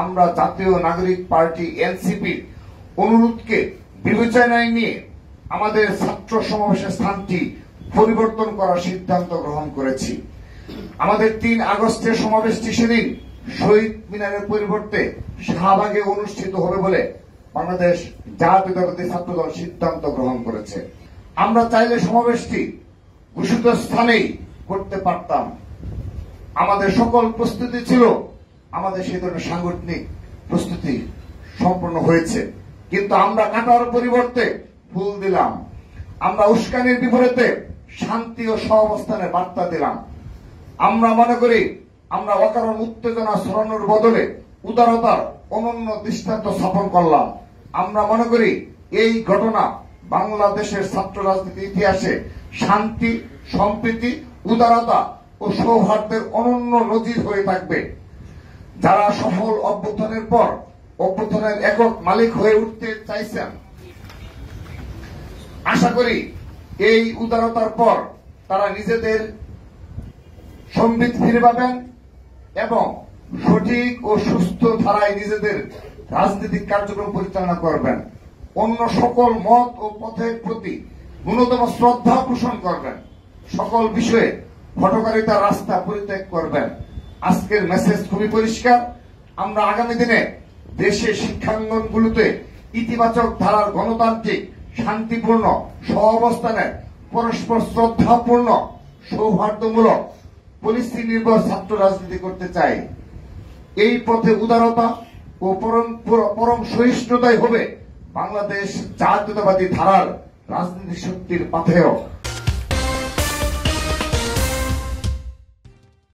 আমরা জাতীয় নাগরিক পার্টি এনসিপির অনুরোধকে বিবেচনায় নিয়ে আমাদের ছাত্র সমাবেশের স্থানটি পরিবর্তন করার সিদ্ধান্ত গ্রহণ করেছি। আমাদের 3 আগস্টের সমাবেশটি সেদিন শহীদ মিনারের পরিবর্তে শাহবাগে অনুষ্ঠিত হবে বলে বাংলাদেশ জাতীয়তাবাদী ছাত্রদল সিদ্ধান্ত গ্রহণ করেছে। আমরা চাইলে সমাবেশটি ঘোষিত স্থানেই করতে পারতাম। আমাদের সকল প্রস্তুতি ছিল, আমাদের সেই ধরনের সাংগঠনিক প্রস্তুতি সম্পন্ন হয়েছে, কিন্তু আমরা কাটার পরিবর্তে ফুল দিলাম। আমরা উস্কানির বিপরীতে শান্তি ও সহাবস্থানের বার্তা দিলাম। আমরা মনে করি আমরা অকারণ উত্তেজনা ছড়ানোর বদলে উদারতার অনন্য দৃষ্টান্ত স্থাপন করলাম। আমরা মনে করি এই ঘটনা বাংলাদেশের ছাত্র রাজনীতির ইতিহাসে শান্তি, সম্প্রীতি, উদারতা ও সৌহার্দ্যের অনন্য নজির হয়ে থাকবে। যারা সফল অভ্যুত্থানের পর অভ্যুত্থানের একক মালিক হয়ে উঠতে চাইছেন, আশা করি এই উদারতার পর তারা নিজেদের সম্বিত ফিরে পাবেন এবং সঠিক ও সুস্থ ধারায় নিজেদের রাজনৈতিক কার্যক্রম পরিচালনা করবেন। অন্য সকল মত ও পথের প্রতি ন্যূনতম শ্রদ্ধা পোষণ করবেন। সকল বিষয়ে হঠকারিতার রাস্তা পরিত্যাগ করবেন। আজকের মেসেজ খুবই পরিষ্কার। আমরা আগামী দিনে দেশের শিক্ষাঙ্গনগুলোতে ইতিবাচক ধারার গণতান্ত্রিক, শান্তিপূর্ণ, সহাবস্থানের, পরস্পর শ্রদ্ধাপূর্ণ, সৌহার্দ্যমূলক, পলিসি নির্ভর ছাত্র রাজনীতি করতে চাই। এই পথে উদারতা ও পরম সহিষ্ণুতাই হবে বাংলাদেশ জাতীয়তাবাদী ধারার রাজনীতি শক্তির পাথেয়।